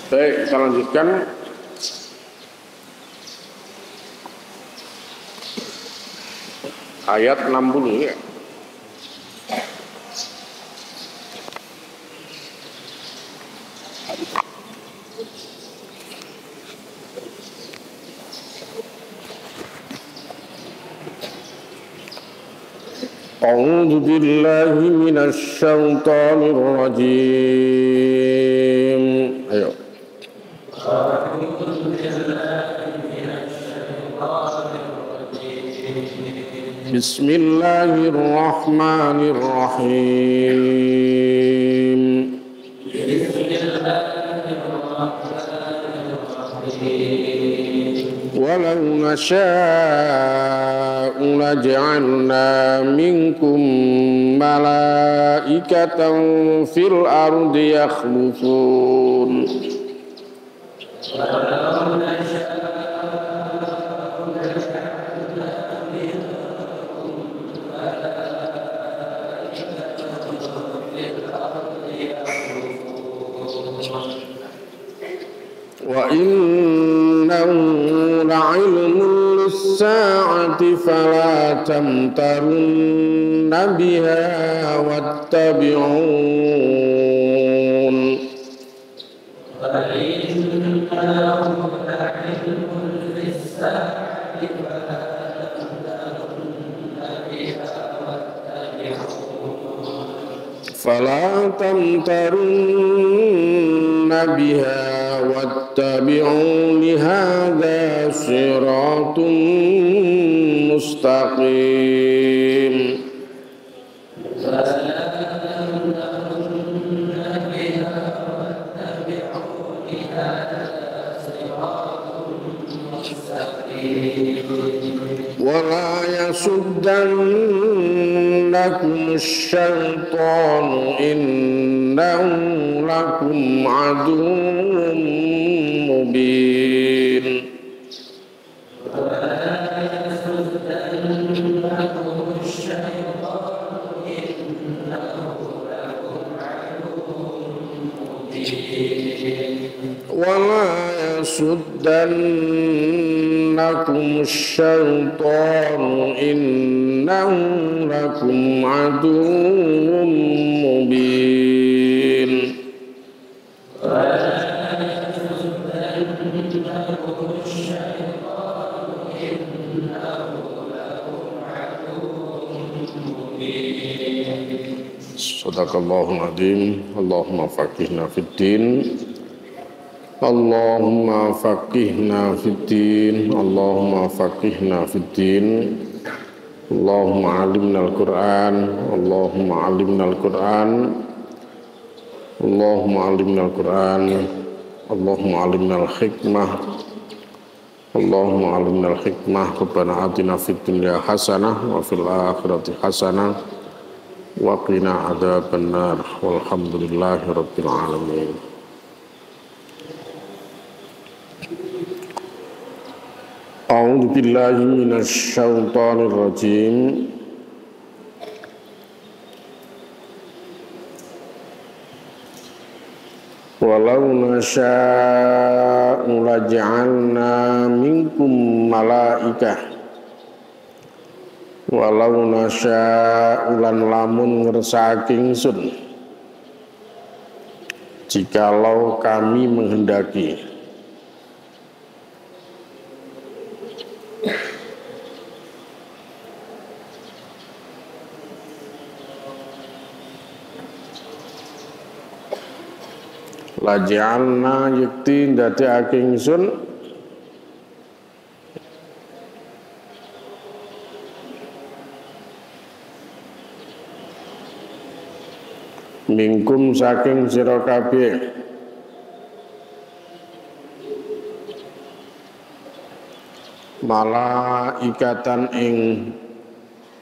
Baik, kita lanjutkan. Ayat 60 ya. A'udzu billahi minasy syaithanir rajim. Ayo. Bismillahirrahmanirrahim. Walau nasha'u laj'alna minkum malaikatan fil ardi yakhlufun. Wa innahu la'ilmun lis-sa'ati fala tamtarunna biha wattabi'un. Fala tamtarunna biha wattabi'uni hadza siratun mustaqim. ولا يصدنكم الشيطان إنه لكم عدو مبين. ولا يصدنكم الشيطان إنه لكم عدو مبين. Sadaqallahul adzim. Allahumma faqihna fid-din. Allahumma faqihna fid-din. Allahumma faqihna fid-din. Allahumma alimnal Qur'an. Allahumma alimnal Qur'an. Allahumma alimnal Qur'an. Allahumma alimnal hikmah. Allahumma alimnal hikmah. Rabbana atina fid dunya hasanah wa fil akhirati hasanah wa qina adzabannar. Walhamdulillahi rabbil alamin. A'udzu billahi minasy syaithanir rajim. Walau nasha'u laj'alna minkum malaikah. Walau nasha'u lan lamun ngersake ingsun, jikalau kami menghendaki. Laj'alna yakti ndadekake ingsun mingkum saking sira kabeh malaikatan ing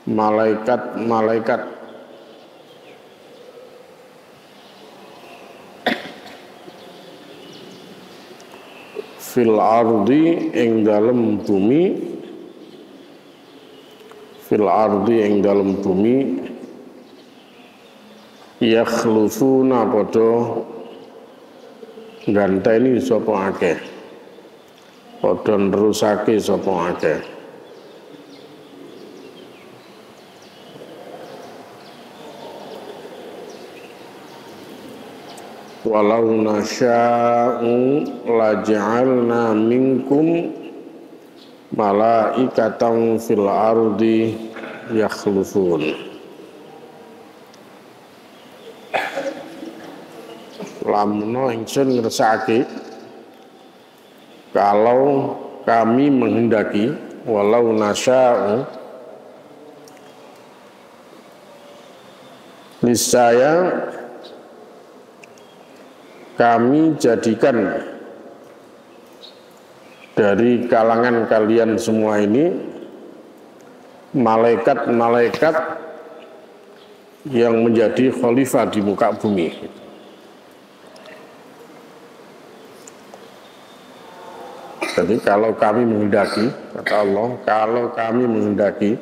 malaikat fil ardi ing dalem bumi, fil ardi ing dalem bumi, yakhlufuna padha Ganteni sapa akeh, padha nerusake sapa akeh. Walau nasya'u laja'alna minkum malaikatan fil ardi yakhlufun. Lamun ingsun ngersake kalau kami menghendaki, walau nasya'u, niscaya kami jadikan dari kalangan kalian semua ini malaikat-malaikat yang menjadi khalifah di muka bumi. Jadi kalau kami menghendaki, kata Allah, kalau kami menghendaki,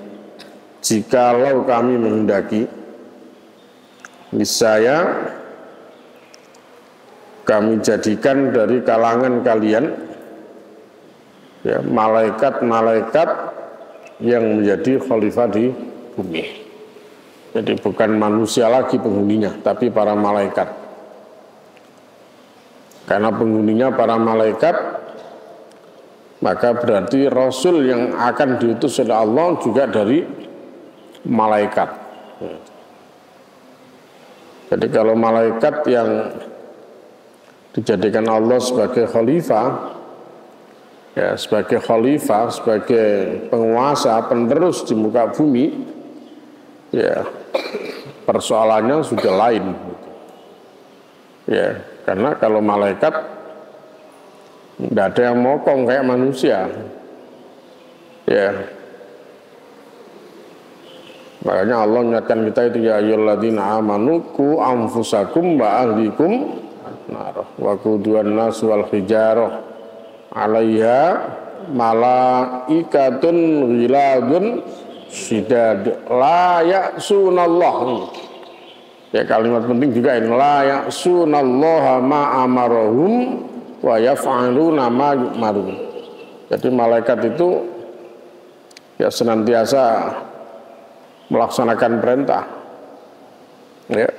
jikalau kami menghendaki, niscaya kami jadikan dari kalangan kalian ya, malaikat-malaikat yang menjadi khalifah di bumi. Jadi bukan manusia lagi penghuninya, tapi para malaikat. Karena penghuninya para malaikat, maka berarti Rasul yang akan diutus oleh Allah juga dari malaikat. Jadi kalau malaikat yang dijadikan Allah sebagai khalifah, ya sebagai khalifah, sebagai penguasa, penerus di muka bumi, ya persoalannya sudah lain. Ya, karena kalau malaikat tidak ada yang mokong kayak manusia, ya. Makanya Allah mengingatkan kita itu, ya ayyuhalladzina amanu qu anfusakum wa ahlikum nar wa quduwan nas wal hijarah 'alaiha malaikatun ghiladun syidad la ya'sunallah. Ya kalimat penting juga ini, la ya'sunallaha ma amarahum wa yaf'aluna ma yu'marun. Jadi malaikat itu ya senantiasa melaksanakan perintah. Ya.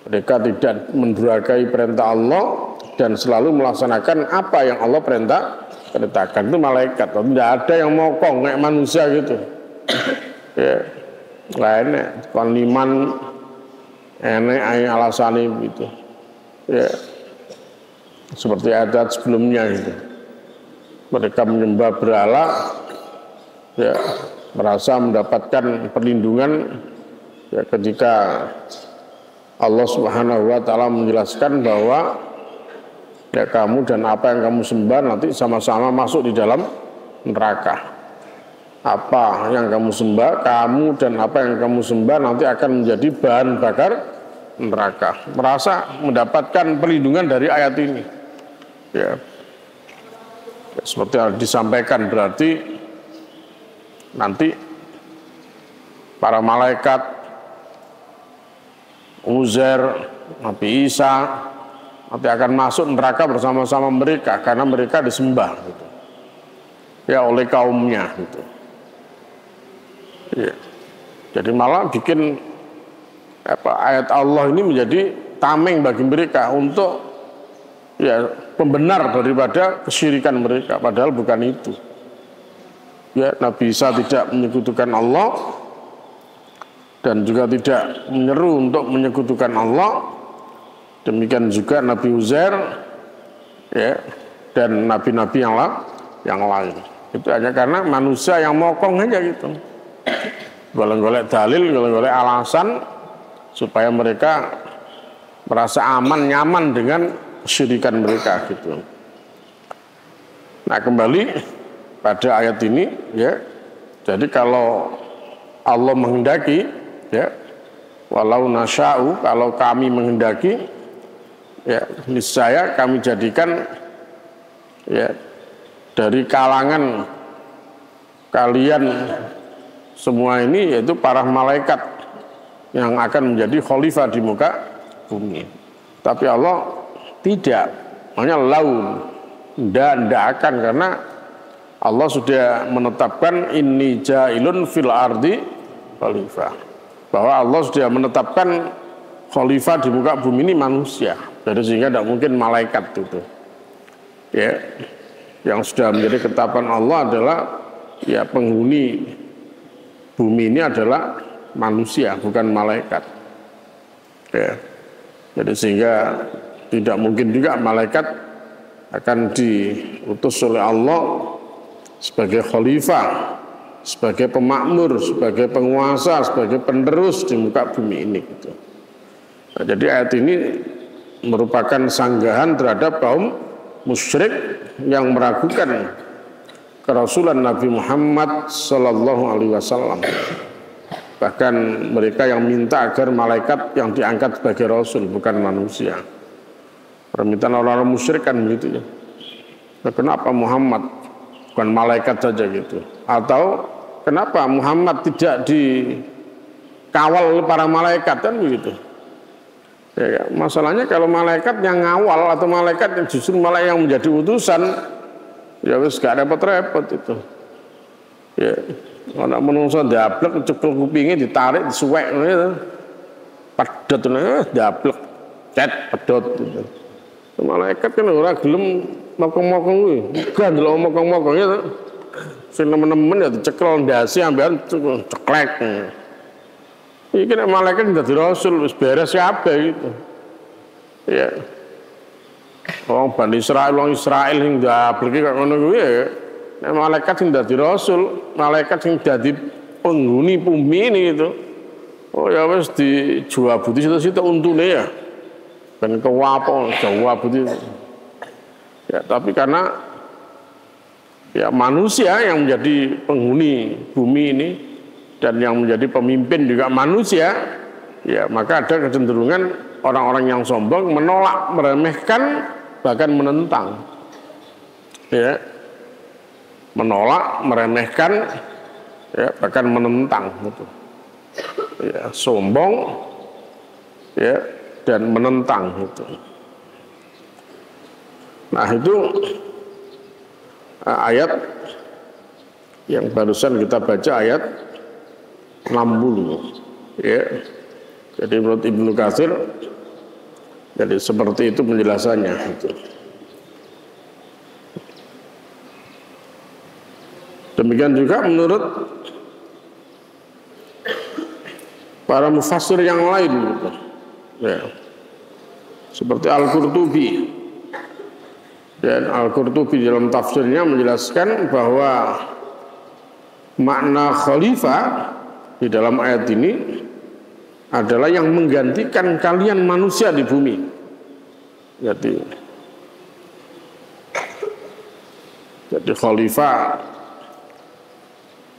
Mereka tidak mendurhakai perintah Allah dan selalu melaksanakan apa yang Allah perintahkan. Itu malaikat. Tidak ada yang mokong kayak manusia gitu. Ya. Lainnya kon liman enek alasane gitu. Ya. Seperti adat sebelumnya gitu. Mereka menyembah berhala, ya, merasa mendapatkan perlindungan ya, ketika Allah Subhanahu wa taala menjelaskan bahwa ya kamu dan apa yang kamu sembah nanti sama-sama masuk di dalam neraka. Apa yang kamu sembah, kamu dan apa yang kamu sembah nanti akan menjadi bahan bakar neraka. Merasa mendapatkan perlindungan dari ayat ini. Ya. Seperti yang disampaikan, berarti nanti para malaikat, Uzair, Nabi Isa nanti akan masuk neraka bersama-sama mereka karena mereka disembah gitu. Ya oleh kaumnya gitu. Ya. Jadi malah bikin ayat Allah ini menjadi tameng bagi mereka untuk ya pembenar daripada kesyirikan mereka, padahal bukan itu. Ya, Nabi Isa tidak menyekutukan Allah dan juga tidak menyeru untuk menyekutukan Allah. Demikian juga Nabi Uzair, ya, dan nabi-nabi yang lain. Itu hanya karena manusia yang mokong aja gitu. Golek-golek dalil, golek-golek alasan supaya mereka merasa aman, nyaman dengan kesyirikan mereka gitu. Nah, kembali pada ayat ini, ya. Jadi kalau Allah menghendaki, ya, walau nasya'u, kalau kami menghendaki, ya, niscaya kami jadikan ya dari kalangan kalian semua ini yaitu para malaikat yang akan menjadi khalifah di muka bumi. Tapi Allah tidak, Makanya laun, ndak akan, karena Allah sudah menetapkan inni ja'ilun fil ardi khalifah. Bahwa Allah sudah menetapkan khalifah di muka bumi ini manusia. Jadi sehingga tidak mungkin malaikat itu. Ya, yang sudah menjadi ketetapan Allah adalah ya penghuni bumi ini adalah manusia, bukan malaikat. Ya. Jadi sehingga tidak mungkin juga malaikat akan diutus oleh Allah sebagai khalifah, sebagai pemakmur, sebagai penguasa, sebagai penerus di muka bumi ini gitu. Nah, jadi ayat ini merupakan sanggahan terhadap kaum musyrik yang meragukan kerasulan Nabi Muhammad sallallahu alaihi wasallam. Bahkan mereka yang minta agar malaikat yang diangkat sebagai rasul, bukan manusia. Permintaan orang-orang musyrik kan begitu ya. Nah, kenapa Muhammad bukan malaikat saja gitu? Atau kenapa Muhammad tidak dikawal oleh para malaikat, kan begitu? Ya, masalahnya kalau malaikat yang ngawal atau malaikat yang justru malah yang menjadi utusan, ya wis gak repot-repot itu. Ya, ana menungso dablek cekel kupinge ditarik disuwek ngono ya. Pedhot dablek, cet pedhot gitu. Malaikat kan ora gelem mokong-mokong kuwi. Gak ndelok mokong-mokong ya. Sing nemen-nemen ya dicekel ndase ambekan ceklek. Iki nek malaikat dadi rasul wis beres kabeh gitu. Ya. Wong Bani Israil, wong Israil sing dableke kok ngono kuwi ya. Nek malaikat sing dadi rasul, malaikat sing dadi penghuni bumi ini gitu. Oh ya wis dijuabuti situ-situ untune ya. Ben kewapo jawabuti. Ya, tapi karena ya manusia yang menjadi penghuni bumi ini dan yang menjadi pemimpin juga manusia, ya maka ada kecenderungan orang-orang yang sombong menolak, meremehkan, bahkan menentang. Ya. Menolak, meremehkan, ya, bahkan menentang gitu. Ya, sombong, ya, dan menentang gitu. Nah, itu ayat yang barusan kita baca, ayat 60. Ya. Jadi menurut Ibnu Katsir, jadi seperti itu penjelasannya gitu. Demikian juga menurut para mufassir yang lain gitu. Ya. Seperti Al-Qurtubi. Dan Al-Qurtubi dalam tafsirnya menjelaskan bahwa makna khalifah di dalam ayat ini adalah yang menggantikan kalian manusia di bumi. Jadi khalifah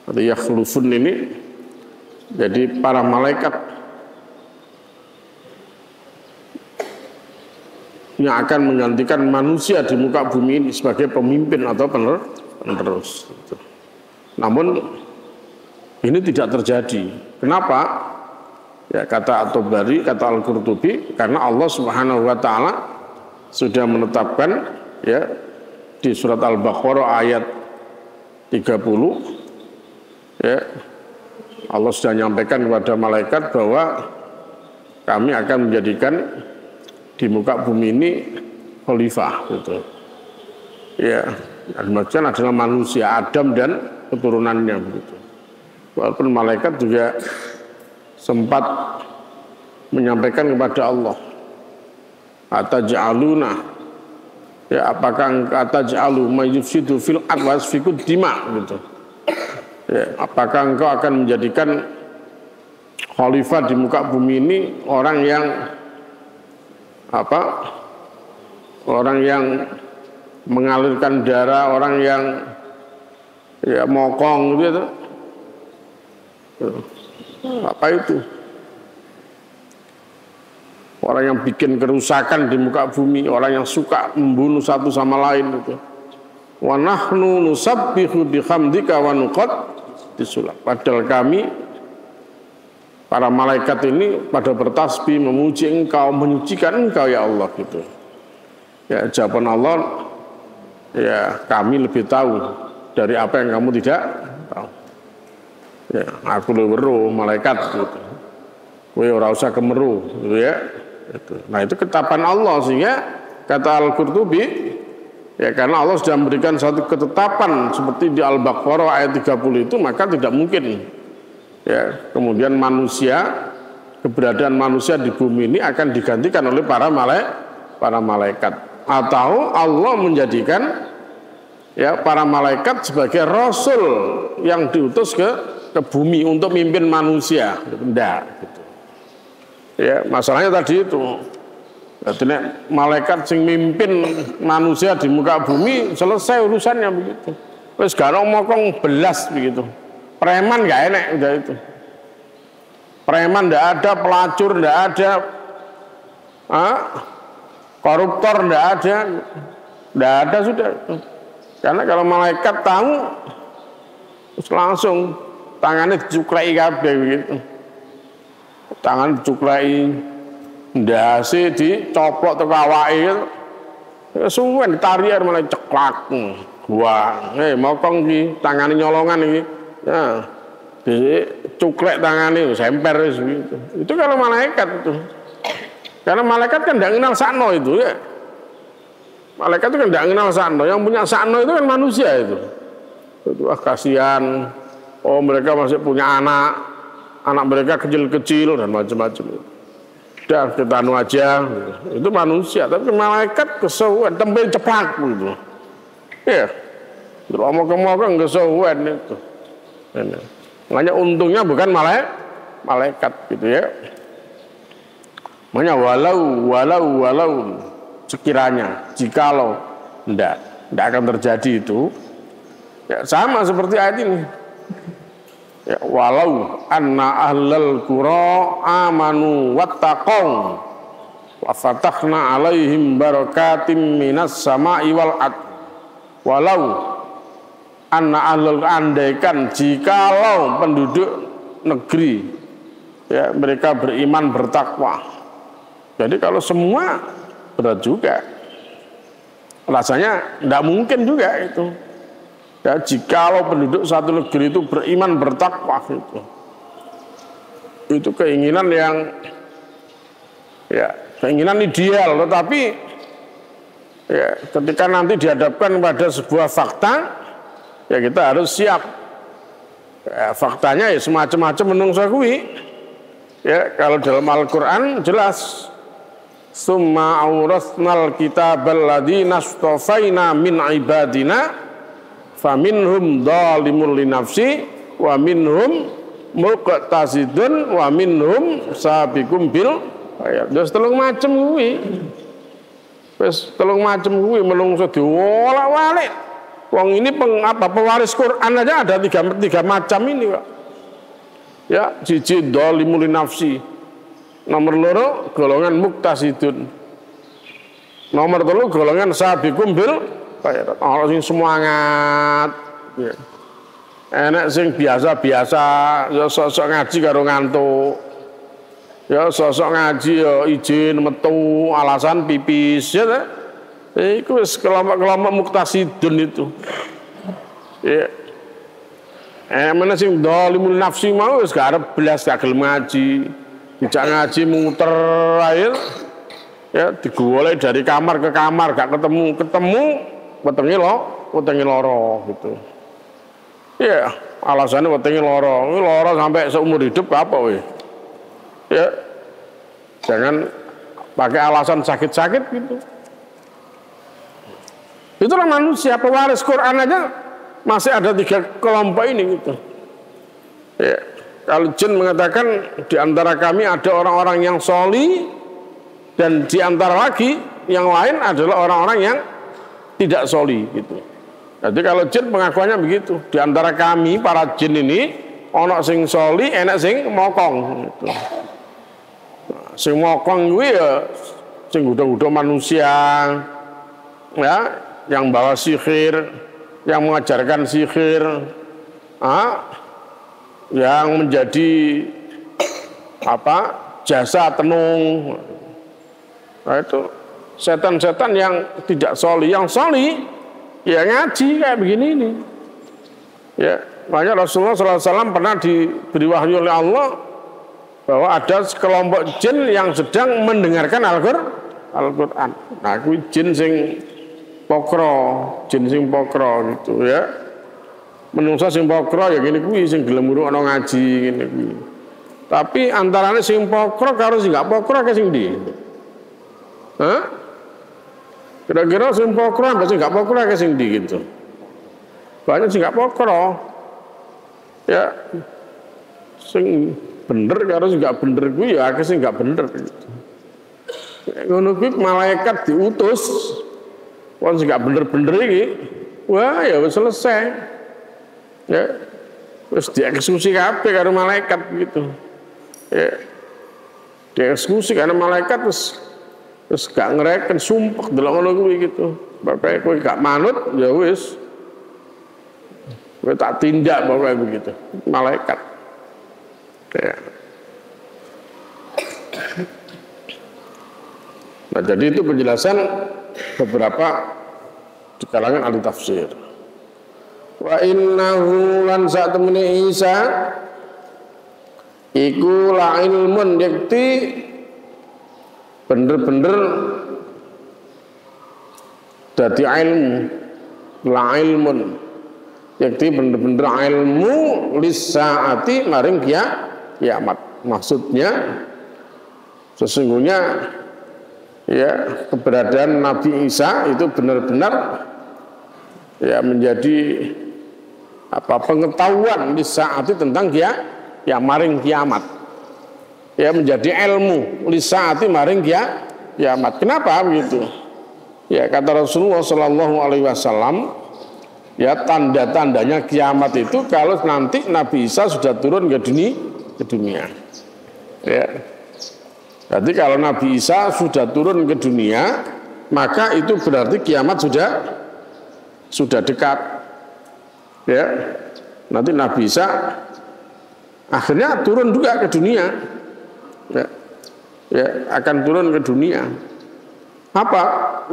atau yakhlufun ini jadi para malaikat yang akan menggantikan manusia di muka bumi ini sebagai pemimpin atau penerus. Namun ini tidak terjadi. Kenapa? Ya, kata At-Tabari, kata Al-Qurtubi, karena Allah Subhanahu wa taala sudah menetapkan ya di surat Al-Baqarah ayat 30 ya, Allah sudah menyampaikan kepada malaikat bahwa kami akan menjadikan di muka bumi ini khalifah gitu. Ya, maksudnya adalah manusia Adam dan keturunannya begitu. Walaupun malaikat juga sempat menyampaikan kepada Allah, ataj'aluna, ya apakah ataj'alu may yufsidu fil ardi wa yasfiku dima gitu. Ya, apakah engkau akan menjadikan khalifah di muka bumi ini orang yang apa? Orang yang mengalirkan darah, orang yang ya mokong gitu. Apa itu? Orang yang bikin kerusakan di muka bumi, orang yang suka membunuh satu sama lain itu. Wa nahnu nusabbihu bihamdika wa nuqaddisuka. Padahal kami para malaikat ini pada bertasbih memuji engkau, menyucikan engkau ya Allah gitu. Ya, jawaban Allah, ya kami lebih tahu dari apa yang kamu tidak tahu. Ya, aku lebih weruh malaikat gitu. Kowe ora usah kemeru gitu ya. Nah, itu ketetapan Allah, sehingga kata Al-Qurtubi, ya karena Allah sudah memberikan satu ketetapan seperti di Al-Baqarah ayat 30 itu, maka tidak mungkin ya kemudian manusia, keberadaan manusia di bumi ini akan digantikan oleh para malaikat, atau Allah menjadikan ya para malaikat sebagai rasul yang diutus ke bumi untuk mimpin manusia. Tidak gitu. Ya, masalahnya tadi itu. Jadi malaikat sing mimpin manusia di muka bumi, selesai urusannya begitu. Terus gak ngomong belas begitu. Preman gak enak udah itu. Preman ndak ada, pelacur ndak ada, koruptor ndak ada sudah. Karena kalau malaikat tahu, terus langsung tangannya dicuklai kabeh begitu. Tangan dicuklai, ndase dicoplok teko awake. Suwen ditarian malah ceklak. Wah, mokong iki tangane nyolongan iki. Ya. Dicuklek tangannya, semper gitu. Itu kalau malaikat itu. Karena malaikat kan tidak kenal sakno itu ya. Malaikat itu kan tidak kenal sakno. Yang punya sakno itu kan manusia itu. Wah kasihan. Oh mereka masih punya anak mereka kecil-kecil dan macam-macam. Udah kita anu aja. Itu manusia. Tapi malaikat kesuwen, tembil ceplak gitu. Ya. Ngomong-ngomong kesuwen itu. Ini. Makanya untungnya bukan malaikat gitu ya. Makanya walau sekiranya, jikalau tidak akan terjadi itu, ya sama seperti ayat ini. Ya, walau anna ahlal qura amanu wattaqau wa fatahna alaihim barakatim minas sama'i wal ard. Walau anna ahlul, andaikan jikalau penduduk negeri ya mereka beriman bertakwa. Jadi kalau semua berat juga, rasanya tidak mungkin juga itu. Ya jikalau penduduk satu negeri itu beriman bertakwa itu keinginan yang ya keinginan ideal, tetapi ya ketika nanti dihadapkan pada sebuah fakta, ya kita harus siap. Ya, faktanya ya semacam-macam menungso kuwi. Ya, kalau dalam Al-Qur'an jelas summa awrasnal kitabal ladzina astafaina min ibadina faminhum dzalimun linafsi wa minhum muqtasidun wa minhum sabiqum bil khairat. Terus telung macem kuwi. Wis telung macem kuwi menungso diwolak-walik. Wong ini pewaris Quran aja ada tiga macam ini Pak. Ya, siji dhalimul nafsi. Nomor loro golongan muktasidun. Nomor telu golongan sabiqum bil khairat. Ana sing semangat. Ya. Enak sing biasa-biasa, ya sosok ngaji karo ngantuk. Ya sosok ngaji ya izin metu alasan pipis ya. Itu kelompok-kelompok muktasidun itu. Ya. Mana sing dhalimul nafsi mau wis gak arep belas gak gelem ngaji. Dijak ngaji muter air. Ya digolek dari kamar ke kamar gak ketemu wetenge loro gitu. Ya, alasannya wetenge loro sampai seumur hidup apa we? Ya. Jangan pakai alasan sakit-sakit gitu. Itulah manusia, pewaris Quran aja masih ada tiga kelompok ini gitu. Ya, kalau jin mengatakan di antara kami ada orang-orang yang sholi dan di antara lagi yang lain adalah orang-orang yang tidak sholi gitu. Jadi kalau jin pengakuannya begitu, di antara kami para jin ini ono sing sholi, enak sing mokong gitu. Nah, sing mokong gue ya sing udah manusia ya, yang bawa sihir, yang mengajarkan sihir, yang menjadi jasa tenung. Nah itu setan-setan yang tidak sholih. Yang sholih ya ngaji kayak begini ini. Ya, makanya Rasulullah SAW pernah diberi wahyu oleh Allah bahwa ada sekelompok jin yang sedang mendengarkan Al-Quran. Nah, aku jin sing pokro gitu ya. Menungsa sing pokro ya gini kuwi sing gelem ngrungokno ngaji ngene kuwi. Tapi antarane sing pokro karo sing gak pokro ke sing ndi? Hah? Kira-kira sing pokro ambek sing gak pokro ke sing ndi gitu. Banyak sing gak pokro. Ya. Sing bener karo sing gak bener kuwi ya akeh sing gak bener gitu. Ngono kuwi malaikat diutus wong sing gak bener-bener iki. Wah, ya wis selesai. Ya. Wis dieksekusi kabeh karo malaikat gitu. Ya. Dieksekusi karena malaikat terus gak ngereken sumpah delok ngono kuwi gitu. Bapak kowe gak manut ya wis. Kowe tak tindak pokoknya begitu. Malaikat. Ya. Nah, jadi itu penjelasan beberapa di kalangan ahli tafsir. Wa innahu lan sak temene Isa iku la ilmun yakti bener-bener dadi ilmu, la ilmun yakti bener-bener ilmu lisaati maring kiamat. Maksudnya sesungguhnya ya keberadaan Nabi Isa itu benar-benar ya menjadi pengetahuan lisaati tentang ya maring kiamat. Ya menjadi ilmu lisaati maring kiamat. Kenapa begitu? Ya kata Rasulullah Shallallahu Alaihi Wasallam, ya tanda-tandanya kiamat itu kalau nanti Nabi Isa sudah turun ke dunia. Ya. Jadi kalau Nabi Isa sudah turun ke dunia, maka itu berarti kiamat sudah dekat. Ya. Nanti Nabi Isa akhirnya turun juga ke dunia. Ya, akan turun ke dunia. Apa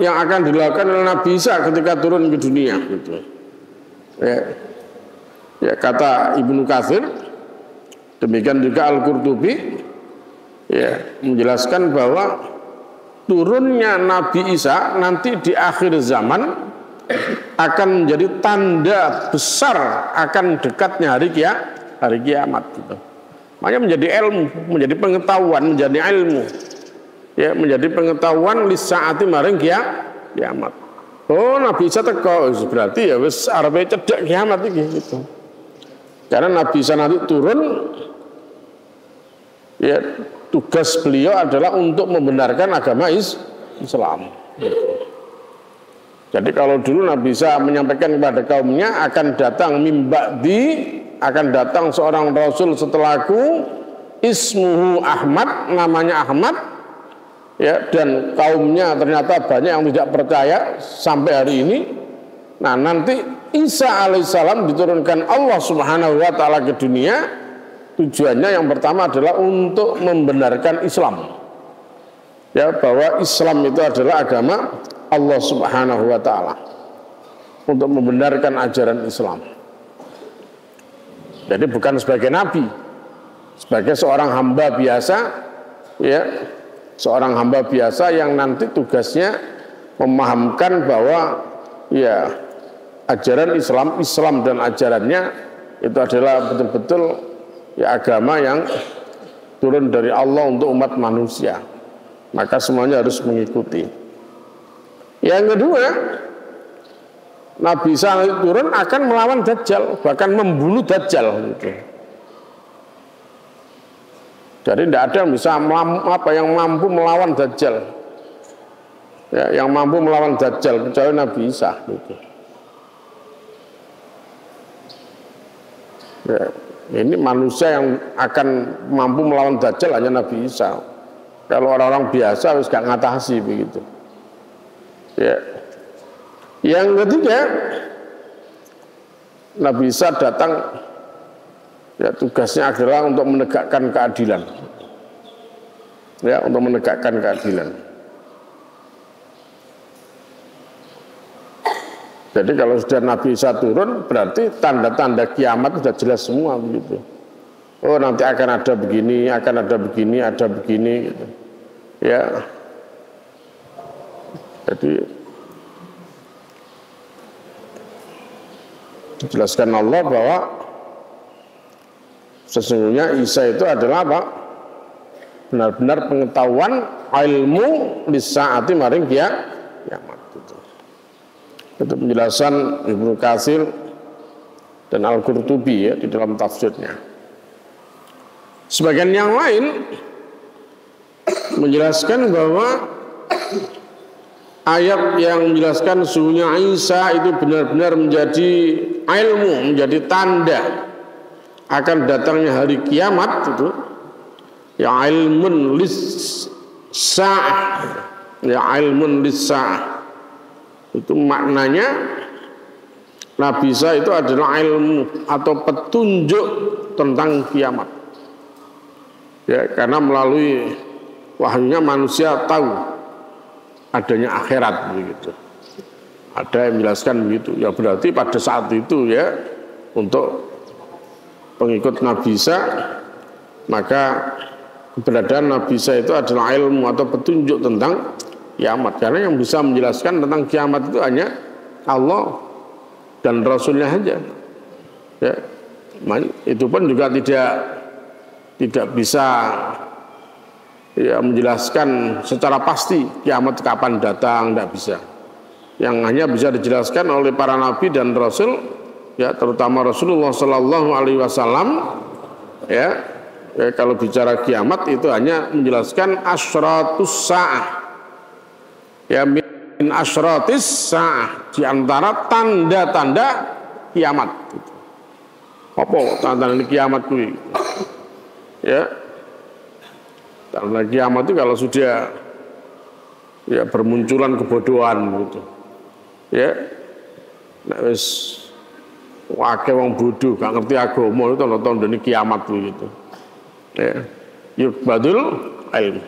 yang akan dilakukan oleh Nabi Isa ketika turun ke dunia gitu. Ya kata Ibnu Katsir, demikian juga Al-Qurtubi ya menjelaskan bahwa turunnya Nabi Isa nanti di akhir zaman akan menjadi tanda besar akan dekatnya hari kiamat gitu. Makanya menjadi ilmu, menjadi pengetahuan, menjadi ilmu. Ya, menjadi pengetahuan lisaati maring kiamat. Oh, Nabi Isa teko berarti ya wis arepe cedhak kiamat iki gitu. Karena Nabi Isa nanti turun ya tugas beliau adalah untuk membenarkan agama Islam. Jadi kalau dulu Nabi Isa menyampaikan kepada kaumnya akan datang akan datang seorang Rasul setelahku, ismuhu Ahmad, namanya Ahmad, ya dan kaumnya ternyata banyak yang tidak percaya sampai hari ini. Nah nanti Isa alaihissalam diturunkan Allah Subhanahu Wa Taala ke dunia. Tujuannya yang pertama adalah untuk membenarkan Islam. Ya, bahwa Islam itu adalah agama Allah Subhanahu wa taala. Untuk membenarkan ajaran Islam. Jadi bukan sebagai nabi, sebagai seorang hamba biasa, ya, seorang hamba biasa yang nanti tugasnya memahamkan bahwa ya ajaran Islam dan ajarannya itu adalah betul-betul ya agama yang turun dari Allah untuk umat manusia. Maka semuanya harus mengikuti. Yang kedua, Nabi Isa turun akan melawan Dajjal, bahkan membunuh Dajjal gitu. Jadi tidak ada yang bisa yang mampu melawan Dajjal. Ya, yang mampu melawan Dajjal kecuali Nabi Isa gitu. Ya, ini manusia yang akan mampu melawan Dajjal hanya Nabi Isa. Kalau orang-orang biasa harus gak ngatasi begitu. Ya. Yang ketiga, Nabi Isa datang, ya tugasnya adalah untuk menegakkan keadilan. Ya, untuk menegakkan keadilan. Jadi kalau sudah Nabi Isa turun, berarti tanda-tanda kiamat sudah jelas semua begitu. Oh, nanti akan ada begini, akan ada begini, ada begini gitu. Ya. Jadi dijelaskan Allah bahwa sesungguhnya Isa itu adalah apa? Benar-benar pengetahuan ilmu lisaati maring kiamat itu. Itu penjelasan Ibnu Katsir dan Al-Qurtubi ya di dalam tafsirnya. Sebagian yang lain menjelaskan bahwa ayat yang menjelaskan sesungguhnya Isa itu benar-benar menjadi ilmu, menjadi tanda akan datangnya hari kiamat itu ya ilmun lis-sa'ah, ya ilmun lis-sa'ah. Itu maknanya Nabi Isa itu adalah ilmu atau petunjuk tentang kiamat. Ya, karena melalui wahyunya manusia tahu adanya akhirat begitu. Ada yang menjelaskan begitu. Ya berarti pada saat itu ya untuk pengikut Nabi Isa maka keberadaan Nabi Isa itu adalah ilmu atau petunjuk tentang kiamat. Karena yang bisa menjelaskan tentang kiamat itu hanya Allah dan Rasulnya saja. Ya, itu pun juga tidak bisa ya, menjelaskan secara pasti kiamat kapan datang, tidak bisa. Yang hanya bisa dijelaskan oleh para nabi dan rasul, ya terutama Rasulullah Sallallahu Alaihi Wasallam, ya kalau bicara kiamat itu hanya menjelaskan asyratus sa'ah, ya min asyratis sa'ah, di antara tanda-tanda kiamat. Apa tanda-tanda kiamat itu? Ya, tanda kiamat itu kalau sudah ya bermunculan kebodohan gitu, ya, nek wis akeh wong bodoh gak ngerti agama itu tanda-tanda ini kiamat gitu, ya, yubadul ilmu,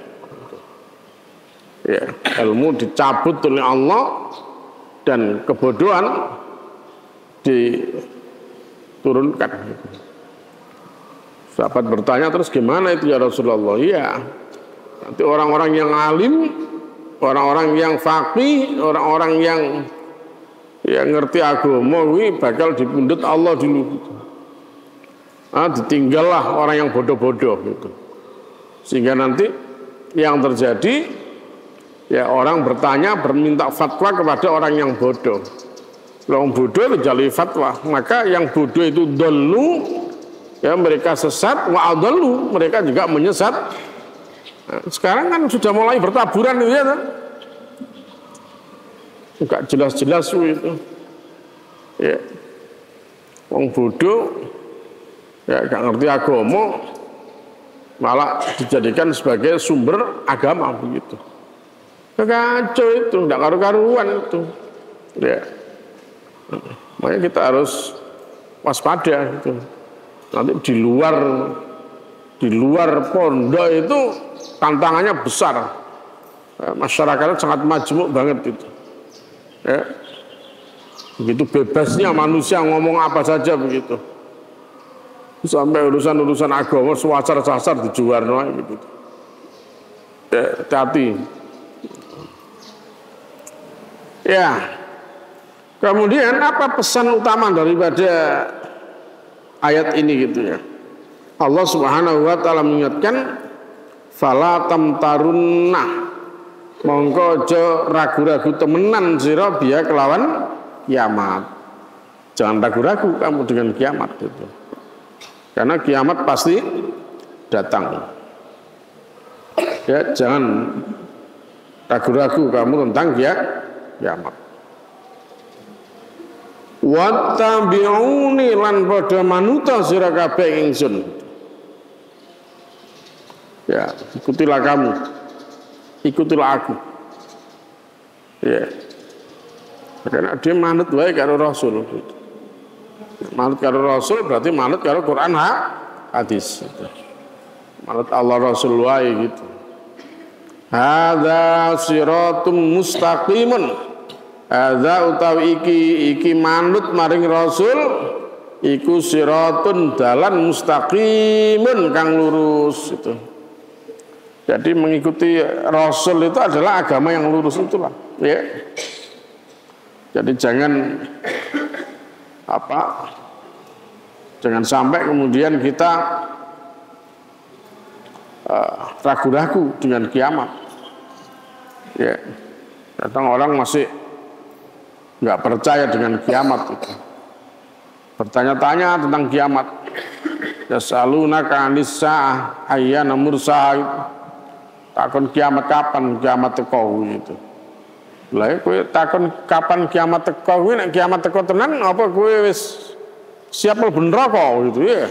ya, ilmu dicabut oleh Allah dan kebodohan diturunkan. Sahabat bertanya, terus gimana itu ya Rasulullah? Iya, nanti orang-orang yang alim, orang-orang yang faqih, orang-orang yang ngerti agama ini bakal dipundhut Allah dulu. Ditinggallah orang yang bodoh-bodoh gitu. Sehingga nanti yang terjadi ya orang bertanya, berminta fatwa kepada orang yang bodoh. Kalau bodoh dijali fatwa, maka yang bodoh itu dolu, ya mereka sesat, wa adallu, mereka juga menyesat. Nah, sekarang kan sudah mulai bertaburan itu ya kan? Enggak jelas-jelas itu. Ya. Wong bodoh ya enggak ngerti agama malah dijadikan sebagai sumber agama begitu. Kacau itu, enggak karu-karuan itu. Ya. Makanya kita harus waspada gitu. Nanti di luar pondok itu tantangannya besar, masyarakatnya sangat majemuk banget itu. Ya. Begitu bebasnya manusia ngomong apa saja begitu, sampai urusan-urusan agama sasar dijuar begitu. Ya, hati. Ya. Kemudian apa pesan utama daripada ayat ini gitu ya? Allah Subhanahu wa taala mengingatkan fala tamtarunna, mongko aja ragu-ragu temenan sira biya kelawan kiamat. Jangan ragu-ragu kamu dengan kiamat itu. Karena kiamat pasti datang. Ya, jangan ragu-ragu kamu tentang kiamat. Wattabi'uni lan padha manuta sira kabeh ingsun. Ya, ikutilah kamu. Ikutilah aku. Ya. Karena dia manut wae karo Rasul. Manut karo Rasul berarti manut karo Quran hadis. Manut Allah Rasul wae gitu. Hadza siratum mustaqimun. Hadza utawi iki manut maring rasul iku siratun dalan mustaqimun kang lurus itu. Jadi mengikuti rasul itu adalah agama yang lurus itulah, ya. Jadi jangan jangan sampai kemudian kita ragu-ragu dengan kiamat. Ya, kadang orang masih nggak percaya dengan kiamat itu. Bertanya-tanya tentang kiamat. Yasalunaka anis-saah ayyana mursaah. Takon kiamat kapan kiamat teko gitu. Lah kowe takon kapan kiamat teko kuwi nek kiamat teko tenan apa kowe wis siap mlebu neraka gitu ya.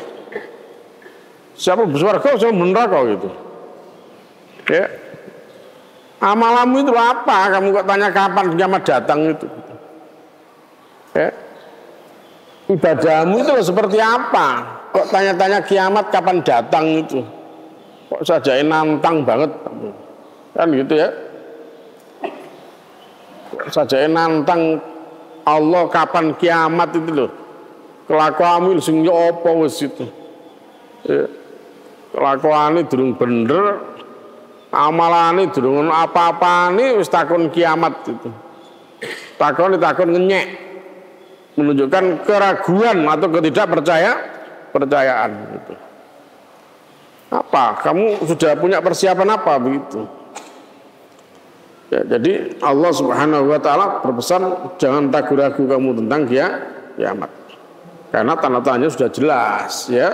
Siap mlebu swarga siap mlebu neraka gitu. Ya. Amalanmu itu apa? Kamu kok tanya kapan kiamat datang itu? Ya. Ibadahmu itu seperti apa? Kok tanya-tanya kiamat kapan datang itu? Kok saja nantang banget, kan gitu ya? Kok saja nantang Allah kapan kiamat itu loh? Kelakuanmu sing yo apa wis itu? Ya. Kelakuane durung bener, amalane durung apa-apane wis takon kiamat itu. Takon ngenyek. Menunjukkan keraguan atau ketidakpercayaan gitu. Apa? Kamu sudah punya persiapan apa begitu? Ya, jadi Allah Subhanahu wa taala berpesan jangan ragu-ragu kamu tentang kiamat. Karena tanda-tandanya sudah jelas ya.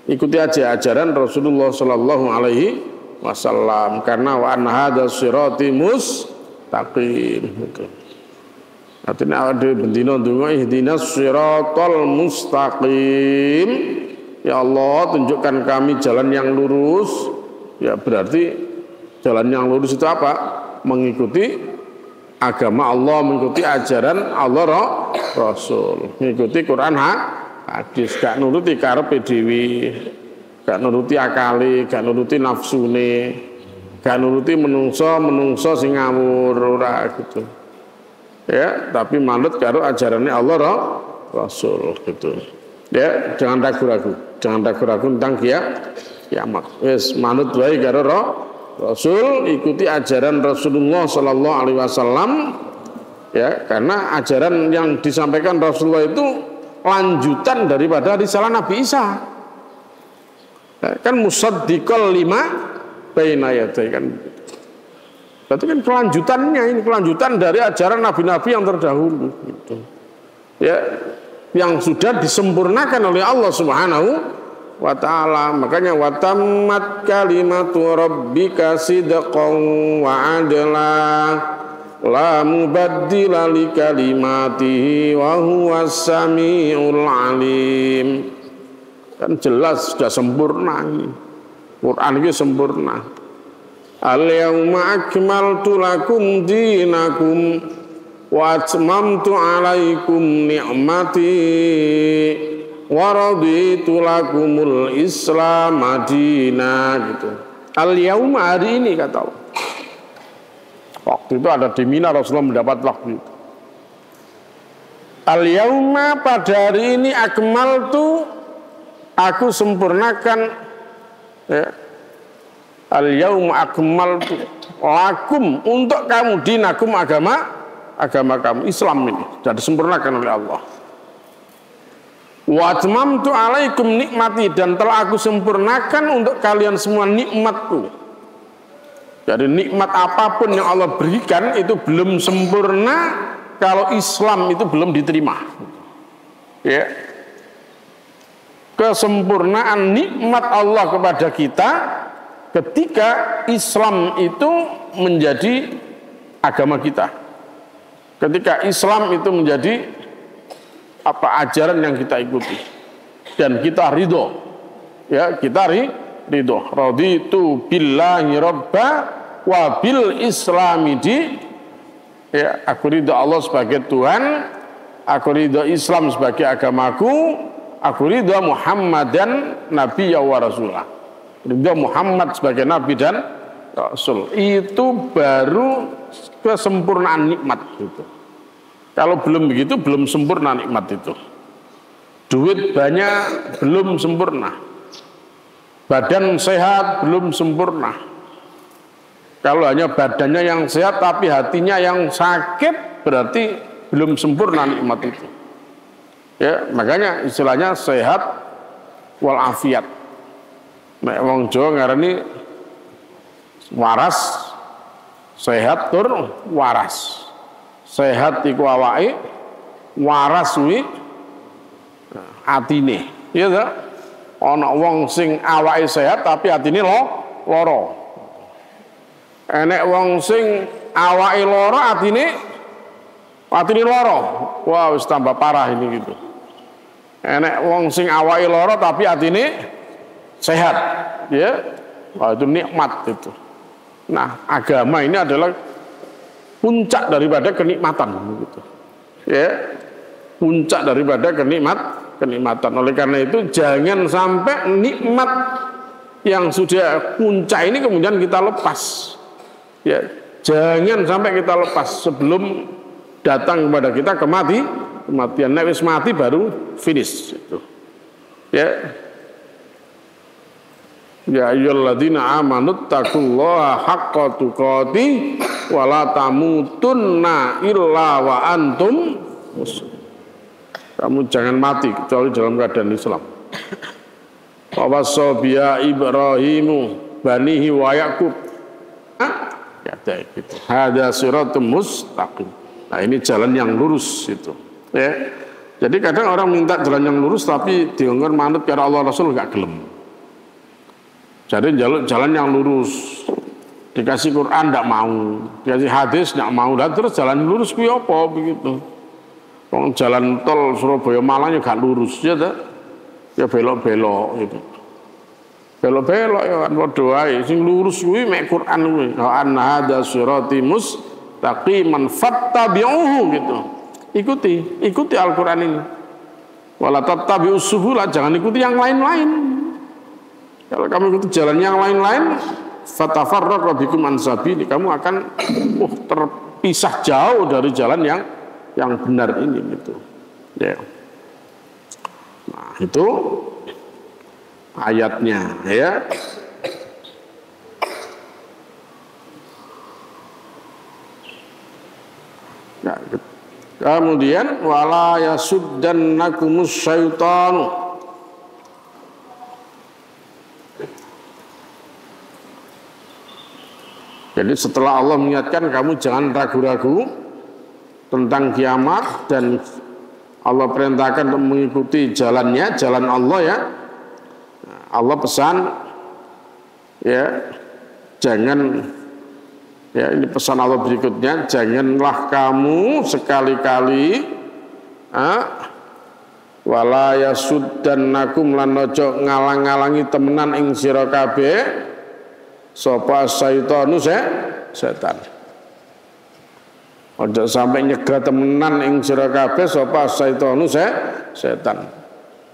Ikuti aja ajaran Rasulullah sallallahu alaihi wasallam karena wa anna hadza sirati mustaqim gitu. Artinya ada bendino donga ihdinas siratal mustaqim. Ya Allah, tunjukkan kami jalan yang lurus. Ya berarti jalan yang lurus itu apa? Mengikuti agama Allah, mengikuti ajaran Allah Rasul, mengikuti Quran hadis, gak nuruti karepe dhewe, gak nuruti akali, gak nuruti nafsune, gak nuruti menungso sing ngawur ora gitu. Ya, tapi manut karo ajarannya Allah Rasul gitu. Ya, jangan ragu-ragu tentang kiamat. Wis manut wae karo Rasul, ikuti ajaran Rasulullah sallallahu alaihi wasallam ya, karena ajaran yang disampaikan Rasulullah itu lanjutan daripada risalah Nabi Isa. Ya, kan musaddiqal lima baina yadai kan. Berarti kan kelanjutannya ini kelanjutan dari ajaran nabi-nabi yang terdahulu gitu. Ya, yang sudah disempurnakan oleh Allah Subhanahu wa taala. Makanya wa tammat kalimatu rabbika sidqan wa adla la mubaddila li kalimatihi wa huwas samiul alim. Kan jelas sudah sempurna ini. Quran ini sempurna. Al-yawma akmaltu lakum dinakum wa atmamtu alaikum ni'mati wa raditu lakumul islam madina gitu. Al-yawma hari ini kata Allah. Waktu itu ada di Mina Rasulullah mendapat waktu itu. Al-yawma pada hari ini akmaltu aku sempurnakan ya. Al-yawma akmaltu lakum untuk kamu dinakum agama kamu Islam ini sudah disempurnakan oleh Allah. Wa atmamtu alaikum nikmati dan telah aku sempurnakan untuk kalian semua nikmatku. Jadi nikmat apapun yang Allah berikan itu belum sempurna kalau Islam itu belum diterima. Ya. Kesempurnaan nikmat Allah kepada kita ketika Islam itu menjadi agama kita, ketika Islam itu menjadi ajaran yang kita ikuti dan kita ridho, ya kita ridho. Raditu billahi robba wa bil islami di, ya aku ridho Allah sebagai Tuhan, aku ridho Islam sebagai agamaku, aku ridho Muhammad dan Nabi wa Rasulah. Ridho Muhammad sebagai Nabi dan Rasul. Itu baru kesempurnaan nikmat itu. Kalau belum begitu belum sempurna nikmat itu. Duit banyak belum sempurna. Badan sehat belum sempurna. Kalau hanya badannya yang sehat tapi hatinya yang sakit, berarti belum sempurna nikmat itu. Ya, makanya istilahnya sehat walafiat. Nek wong Jawa ngarani waras, sehat tur waras. Sehat iku awake, waras kuwi atine. Iya ta? Ana wong sing awake sehat tapi atine lara. Enek wong sing awake lara atine lara. Wah, wis tambah parah ini gitu. Enek wong sing awake lara tapi atine sehat, ya. Wah, itu nikmat itu. Nah, agama ini adalah puncak daripada kenikmatan gitu. Ya. Puncak daripada kenikmatan. Oleh karena itu jangan sampai nikmat yang sudah puncak ini kemudian kita lepas. Ya, jangan sampai kita lepas sebelum datang kepada kita kematian. Nek wis mati baru finish itu. Ya. Ya ayyuhalladzina amanu taqullaha haqqa tuqatih wa la tamutunna illa wa antum muslimun. Kamu jangan mati kecuali dalam keadaan Islam. Wa wasabiya Ibrahimu banihi wa Yaqub. Ya gitu. Hada siratum mustaqim. Nah, ini jalan yang lurus itu. Ya. Jadi kadang orang minta jalan yang lurus tapi diongkon manut karo Allah Rasul enggak gelem. Jadi jalan yang lurus, dikasih Quran tidak mau, dikasih hadis tidak mau, dan terus jalan lurus kuwi apa begitu? Wong jalan tol Surabaya Malang juga lurus ya, ya belok-belok gitu, belok-belok ya kan doa, sing lurus kuwi mek Quran kuwi, an hada sirati mustaqiman fattabi'uhu gitu, ikuti Al-Quran ini, wala tattabi'us subula, jangan ikuti yang lain-lain. Kalau kamu ikuti jalan yang lain-lain, fatafarraqu bikum an sabili, kamu akan terpisah jauh dari jalan yang benar ini gitu. Ya. Nah, itu ayatnya ya. Ya, kemudian wala yasuddannakumus syaitanu. Jadi setelah Allah mengingatkan kamu jangan ragu-ragu tentang kiamat dan Allah perintahkan untuk mengikuti jalannya, jalan Allah ya. Allah pesan ya, jangan ya, ini pesan Allah berikutnya, janganlah kamu sekali-kali wala yasuddannakum lan ojo ngalang-ngalangi temenan ing sira kabeh sapa syaitanu setan. Ojo sampai nyegah temenan ing sira kabeh sapa syaitanu setan.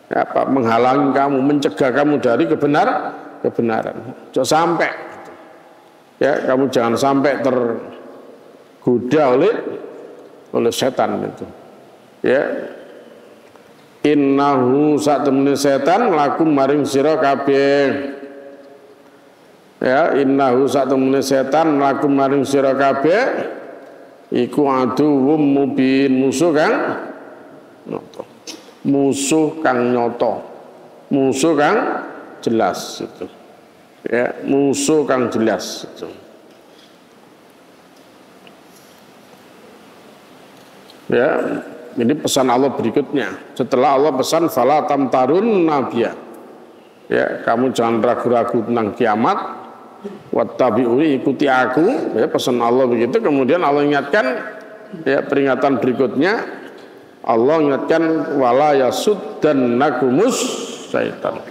Apa menghalangi kamu, mencegah kamu dari kebenaran. Ojo sampai. Ya, kamu jangan sampai tergoda oleh setan itu. Ya. Innahu sak temene setan lakum maring sira kabeh. Ya, innahu sak temene setan lakum maring sira kabeh iku aduwwum mubin, musuh kang nyata. Musuh kang nyata. Musuh kang jelas itu. Ya, musuh kang jelas itu. Ya, ini pesan Allah berikutnya. Setelah Allah pesan fala tamtarun nabiyya. Ya, kamu jangan ragu-ragu tentang kiamat. Wattabi'uni, ikuti aku, ya, pesan Allah begitu. Kemudian Allah ingatkan ya, peringatan berikutnya, Allah ingatkan wala yasuddannakumus syaitan.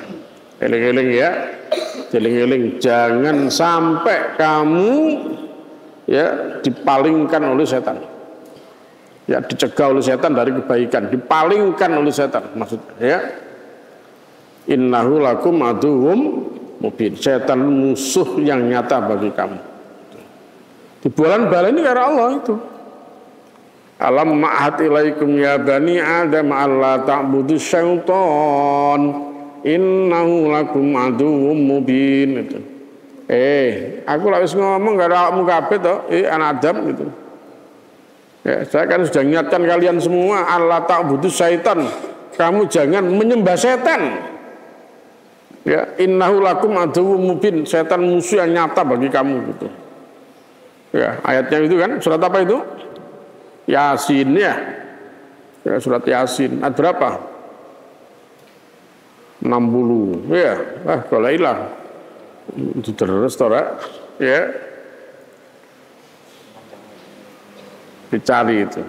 Eling-eling ya, eling-eling, jangan sampai kamu ya dipalingkan oleh setan. Ya, dicegah oleh setan dari kebaikan, dipalingkan oleh setan maksudnya ya. Innahu lakum aduwwum mubin. Setan musuh yang nyata bagi kamu. Di bulan bala ini karena Allah itu. Alam ma'had ilaikum ya bani Adam alla ta'budu syaitan innahu lakum aduwwum mubin itu. Aku lagi ngomong gak ada kamu kabeh toh, anak Adam gitu. Ya, saya kan sudah ingatkan kalian semua alla ta'budu syaitan. Kamu jangan menyembah setan. Ya, innahu lakum aduwwum mubin. Setan musuh yang nyata bagi kamu gitu. Ya, ayatnya itu kan surat apa itu? Yasin ya, surat Yasin. Ayat berapa? 60 ya. Kalau hilang itu terus tora ya, dicari itu.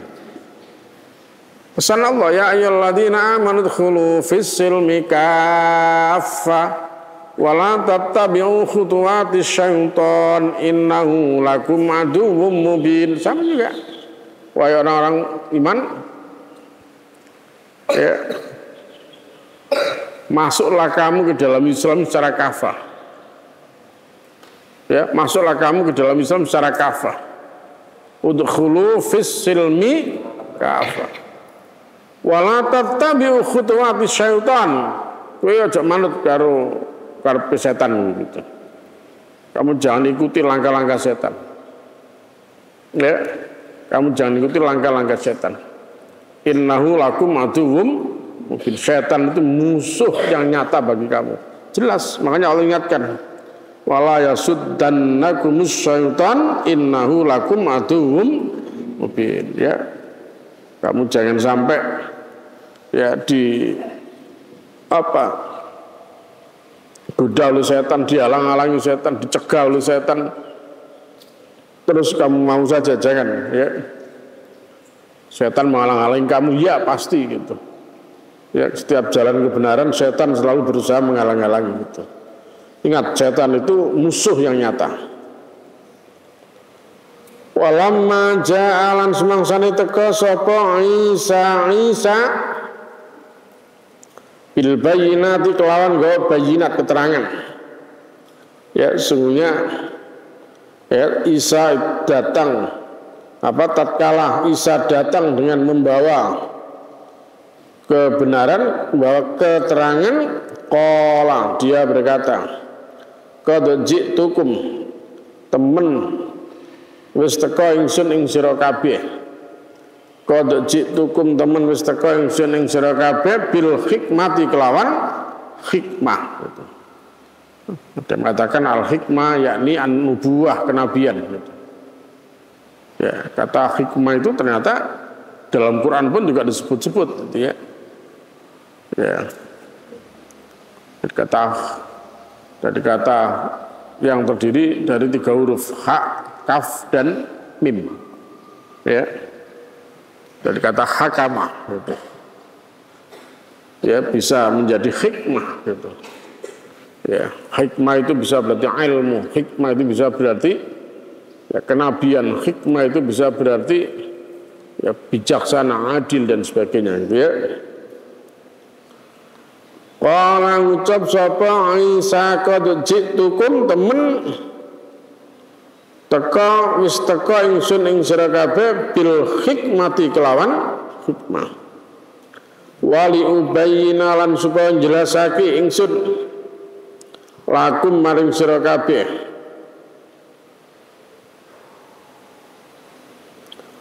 Pesan Allah, ya ayyuhalladzina amanu dkhulu fis-silmi kaffah wa la tattabi'u khutuwatis syaitan innahu lakum aduwwum mubin. Sama juga. Wahai orang-orang iman, ya, masuklah kamu ke dalam Islam secara kafah. Ya, masuklah kamu ke dalam Islam secara kafah. Udkhulu fis-silmi kafah. Wala tattabi'u khutuwatis syaitan. Kowe aja manut karo karepe setan gitu. Kamu jangan ikuti langkah-langkah setan. Ya. Kamu jangan ikuti langkah-langkah setan. Innahu lakum aduwwum mubin. Setan itu musuh yang nyata bagi kamu. Jelas, makanya Allah ingatkan. Wala yasuddannakumus syaitan innahu lakum aduwwum mubin. Ya. Kamu jangan sampai ya di goda oleh setan, dihalang-halangi setan, dicegah oleh setan. Terus kamu mau saja, jangan ya. Setan menghalang-halangi kamu, ya pasti gitu. Ya, setiap jalan kebenaran setan selalu berusaha menghalang-halangi gitu. Ingat, setan itu musuh yang nyata. Walamma ja'alan semangsane teka sapa Isa bil bayyinati kelawan gawa bayinat keterangan. Ya, sesungguhnya ya, Isa datang tatkala Isa datang dengan membawa kebenaran, membawa keterangan, qala dia berkata, qad ji'tukum temen wis teka ingsun ing sira kabeh. Qad ji'tukum temen wis teka ingsun ing sira kabeh bil hikmati kelawan hikmah gitu. Ada mengatakan al-hikmah yakni an-nubuwah, kenabian gitu. Ya, kata hikmah itu ternyata dalam Quran pun juga disebut-sebut gitu ya. Ya. Dari kata yang terdiri dari 3 huruf ha, kaf dan mim. Ya. Dari kata hakama gitu. Ya, bisa menjadi hikmah gitu. Ya, hikmah itu bisa berarti ilmu, hikmah itu bisa berarti ya kenabian, hikmah itu bisa berarti ya bijaksana, adil dan sebagainya gitu ya. Qala ngucap sapa Isa qad ji'tukum temen teka wis teka ingsun ing sira kabeh bil hikmati kelawan hikmah. Wali ubayyina lan supaya jelasake ingsun lakum maring sira kabeh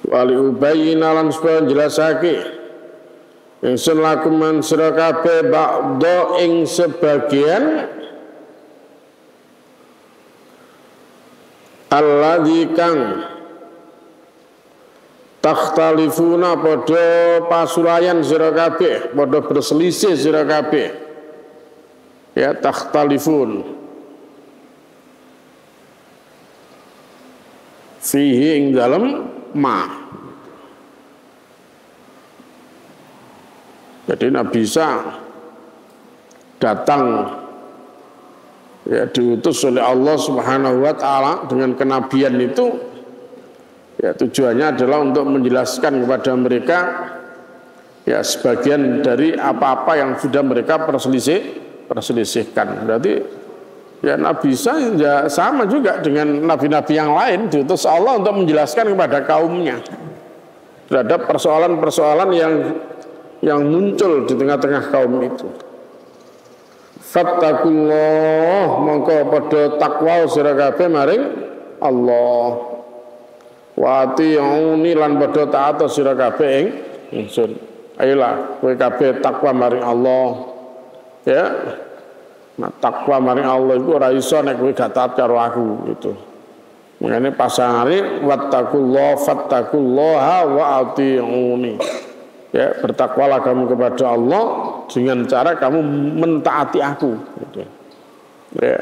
wali ubayyina lan supaya jelasake ingsun lakum man sira kabeh ba'da ing sebagian alladzi kang takhtalifuna padha pasurayan sira kabeh, padha berselisih sira kabeh. Ya, takhtalifun fihi ing dalam ma. Jadi Nabi Isa datang ya diutus oleh Allah Subhanahu wa taala dengan kenabian itu ya tujuannya adalah untuk menjelaskan kepada mereka ya sebagian dari apa-apa yang sudah mereka perselisihkan. Berarti Ya Nabi Isa ya sama juga dengan nabi-nabi yang lain, diutus Allah untuk menjelaskan kepada kaumnya terhadap persoalan-persoalan yang muncul di tengah-tengah kaum itu. Fattakullah, mongko padha takwa sira kabeh maring Allah. Wa ati'uni lan padha taat sira kabeh ing ingsun. Ayolah kowe kabeh takwa maring Allah. Ya. Nah, takwa maring Allah itu ora iso nek kowe gak taat karo aku gitu. Makanya pasangane wattaqullah fattaqullaha wa ati'uni. Ya, bertakwalah kamu kepada Allah dengan cara kamu mentaati aku gitu. Ya.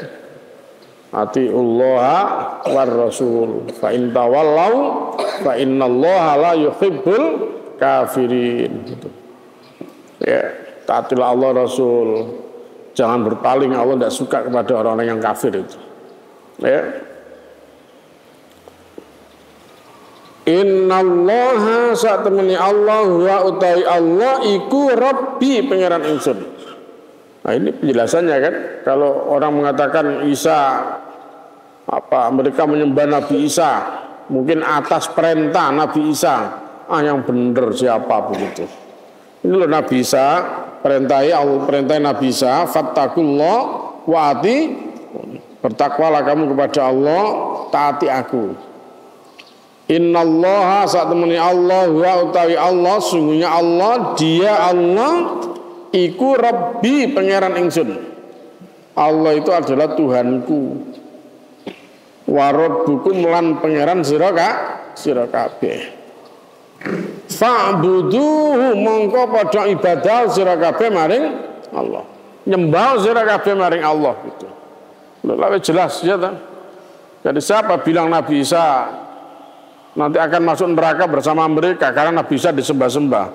Atiullaha war rasul fa in tawallau fa innallaha la yuhibbul kafirin gitu. Ya, taatilah Allah Rasul. Jangan berpaling, Allah tidak suka kepada orang-orang yang kafir itu. Ya. Innallaha sak temeni Allah wa utawi Allah iku Rabbi pangeran ingsun. Nah ini penjelasannya kan. Kalau orang mengatakan Isa mereka menyembah Nabi Isa, mungkin atas perintah Nabi Isa. Yang benar siapa begitu. Ini loh Nabi Isa perintah Nabi Isa, fattakullah wa ati, bertakwalah kamu kepada Allah, taati aku. Innallaha sak temeni Allah wa utawi Allah, sungguhnya Allah, dia Allah iku Rabbi pangeran ingsun. Allah itu adalah Tuhanku. Wa rabbukum lan pangeran sira kabeh. Fa'buduhu mongko padha ibadah sira kabeh maring Allah. Nyembah sira kabeh maring Allah gitu. Lalu jelas ya ta. Jadi siapa bilang Nabi Isa nanti akan masuk neraka bersama mereka karena Nabi Isa disembah-sembah.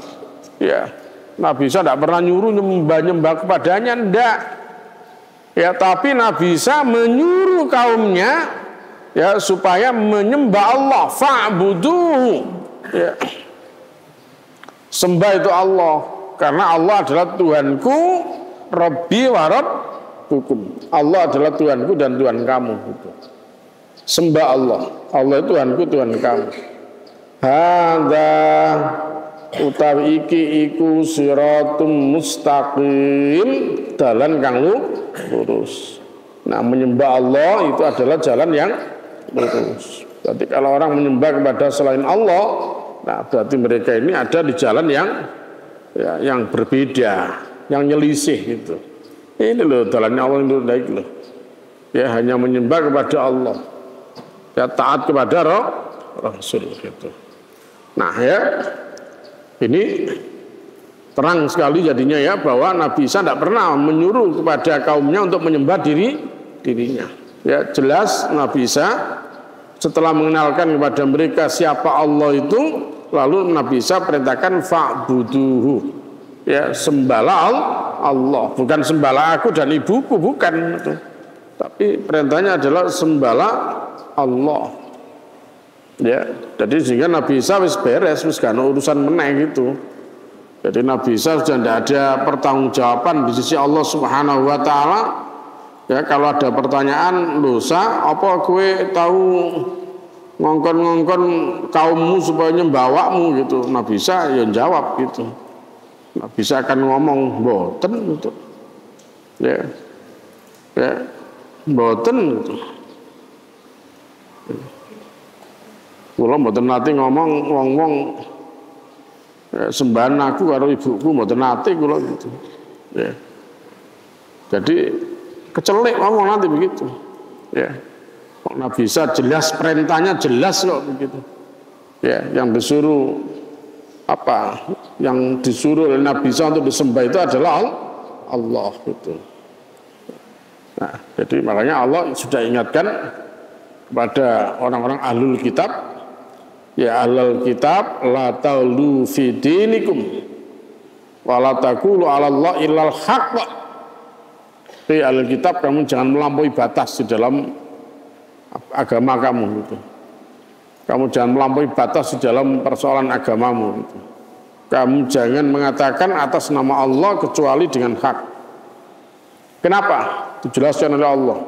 Ya. Nabi Isa tidak pernah nyuruh nyembah kepadanya, ndak. Ya, tapi Nabi Isa menyuruh kaumnya ya supaya menyembah Allah, fa'buduhu. Ya. Sembah itu Allah karena Allah adalah Tuhanku, Rabbi wa Rabbukum. Allah adalah Tuhanku dan Tuhan kamu gitu. Sembah Allah. Allah itu Tuhanku, Tuhan kamu. Hadza utawi iki iku siratum mustaqim, dalan kang lurus. Nah, menyembah Allah itu adalah jalan yang lurus. Jadi kalau orang menyembah kepada selain Allah, nah berarti mereka ini ada di jalan yang berbeda, yang nyelisih gitu. Ini loh jalannya Allah itu baik loh. Ya hanya menyembah kepada Allah. Ya taat kepada Rasul gitu. Nah ya, ini terang sekali jadinya ya bahwa Nabi Isa tidak pernah menyuruh kepada kaumnya untuk menyembah dirinya. Ya jelas Nabi Isa setelah mengenalkan kepada mereka siapa Allah itu, lalu Nabi Isa perintahkan fa'buduhu. Ya sembahlah Allah, bukan sembahlah aku dan ibuku, bukan itu. Tapi perintahnya adalah sembahlah Allah. Ya, jadi sehingga Nabi Isa wis beres, wis gak ada urusan meneh gitu. Jadi Nabi Isa sudah tidak ada pertanggungjawaban di sisi Allah Subhanahu wa taala. Ya, kalau ada pertanyaan, dosa apa kowe tahu ngongkon-ngongkon kaummu supaya nyembawakmu gitu. Nabi Isa ya jawab gitu. Nabi Isa akan ngomong mboten gitu. Ya. Ya, mboten gitu. Kula mboten nate ngomong wong-wong sembahan aku karo ibuku mboten nate kula gitu. Ya. Jadi kecelek ngomong nanti begitu. Ya. Nabi Isa jelas perintahnya jelas kok begitu. Ya, yang disuruh apa? Yang disuruh oleh Nabi Isa untuk disembah itu adalah Allah gitu. Nah, jadi makanya Allah sudah ingatkan kepada orang-orang ahlul kitab, ya ahlul kitab la taulu fi dinikum wa la taqulu 'ala Allah illal haqq. Ahlul kitab, kamu jangan melampaui batas di dalam agama kamu gitu. Kamu jangan melampaui batas di dalam persoalan agamamu gitu. Kamu jangan mengatakan atas nama Allah kecuali dengan hak. Kenapa? Dijelaskan oleh Allah.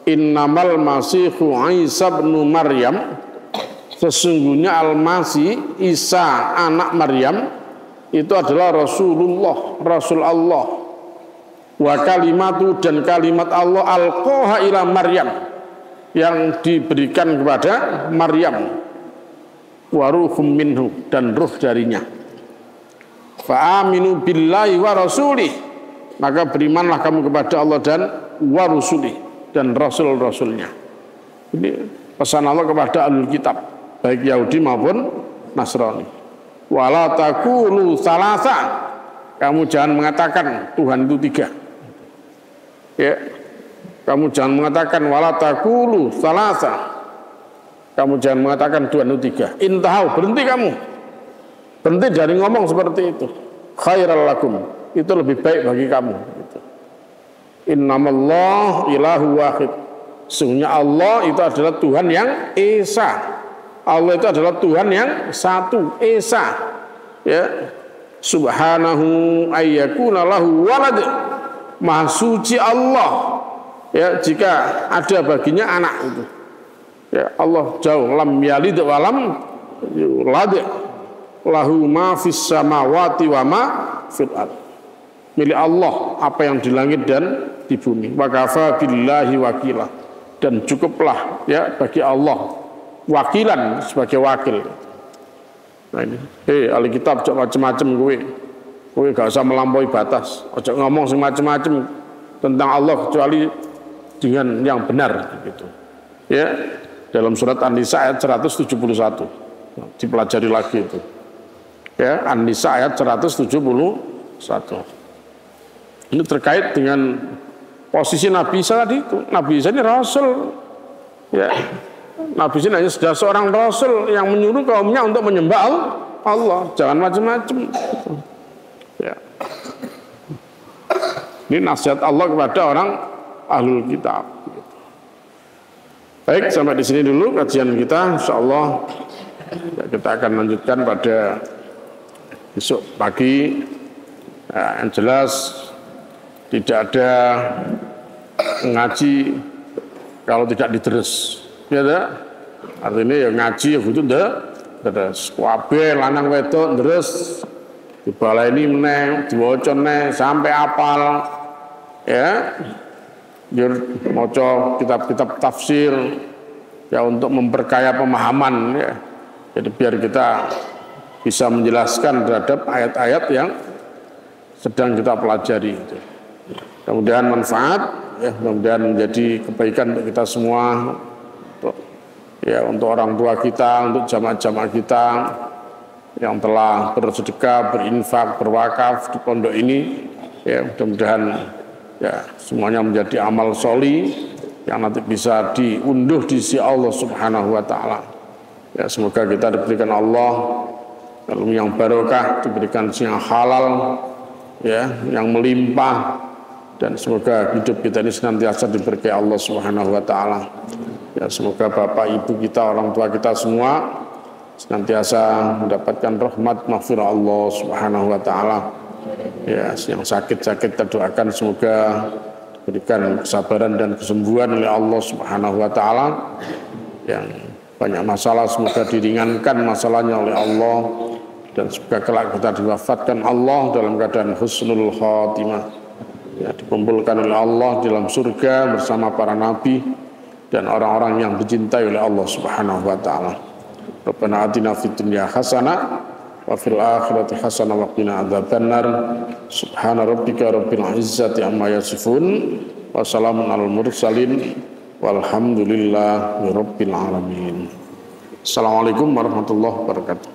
innamal masihu Isa bin Maryam, sesungguhnya Al-Masih Isa anak Maryam itu adalah Rasulullah, Rasul Allah. Wa kalimatu, dan kalimat Allah, alqaha ila Maryam, yang diberikan kepada Maryam, wa ruhum minhu, dan ruh darinya. Fa aminu billahi wa rasulih, maka berimanlah kamu kepada Allah dan wa rusulih, dan rasul-rasulnya. Ini pesan Allah kepada ahlul kitab, baik Yahudi maupun Nasrani. Wala taqulu salasa, kamu jangan mengatakan Tuhan itu 3. Ya, kamu jangan mengatakan wala taqulu salasa, kamu jangan mengatakan Tuhan itu 3. Intahau, berhenti kamu, berhenti dari ngomong seperti itu. Khairal lakum, itu lebih baik bagi kamu. Innamallah ilahu wahid, sesungguhnya Allah itu adalah Tuhan yang esa. Allah itu adalah Tuhan yang satu, esa. Ya, subhanahu ayyakuna lahu walad, maha suci Allah, ya, jika ada baginya anak itu. Ya, Allah jauh, lam yalid wa lam yulad, lahu ma fis samawati wa ma fil ard. Milik Allah apa yang di langit dan di bumi. Wa kafa billahi wakila, dan cukuplah ya bagi Allah wakilan, sebagai wakil. Nah ini, ahli kitab ojo macam-macam kowe gak usah melampaui batas. Ojo ngomong semacam-macam tentang Allah kecuali dengan yang benar gitu. Ya, dalam surat An-Nisa ayat 171. Dipelajari lagi itu. Ya, An-Nisa ayat 171. Ini terkait dengan posisi Nabi Isa tadi itu. Nabi Isa ini rasul. Ya. Nabi Isa hanya sudah seorang rasul yang menyuruh kaumnya untuk menyembah Allah, jangan macam-macam. Ya. Ini nasihat Allah kepada orang ahlul kitab. Baik, sampai di sini dulu kajian kita. Insyaallah ya, kita akan lanjutkan pada besok pagi. Ya, yang jelas tidak ada ngaji kalau tidak diterus. Ya, artinya ya ngaji ya gitu terus kabeh lanang wedok terus dibaleni meneh, diwaca meneh sampai apal. Ya, biar maca kitab-kitab tafsir ya untuk memperkaya pemahaman ya. Jadi biar kita bisa menjelaskan terhadap ayat-ayat yang sedang kita pelajari itu. Mudah-mudahan manfaat ya, mudah-mudahan menjadi kebaikan untuk kita semua. Ya, untuk orang tua kita, untuk jamaah-jamaah kita yang telah bersedekah, berinfak, berwakaf di pondok ini, ya mudah-mudahan ya semuanya menjadi amal sholih yang nanti bisa diunduh di sisi Allah Subhanahu wa taala. Ya, semoga kita diberikan Allah ilmu yang barokah, diberikan yang halal, ya, yang melimpah, dan semoga hidup kita ini senantiasa diberkahi Allah Subhanahu wa taala. Ya, semoga bapak ibu kita, orang tua kita semua senantiasa mendapatkan rahmat maghfirah Allah Subhanahu wa taala. Ya, yang sakit-sakit kita doakan semoga diberikan kesabaran dan kesembuhan oleh Allah Subhanahu wa taala. Yang banyak masalah semoga diringankan masalahnya oleh Allah, dan semoga kelak kita diwafatkan Allah dalam keadaan husnul khatimah. Ya, dikumpulkan oleh Allah dalam surga bersama para nabi dan orang-orang yang dicintai oleh Allah Subhanahu wa taala. Rabbana atina fid dunya hasanah wa fil akhirati hasanah wa qina adzabannar. Subhana rabbika rabbil izzati amma yasifun wa salamun alal mursalin walhamdulillahi rabbil alamin. Assalamualaikum warahmatullahi wabarakatuh.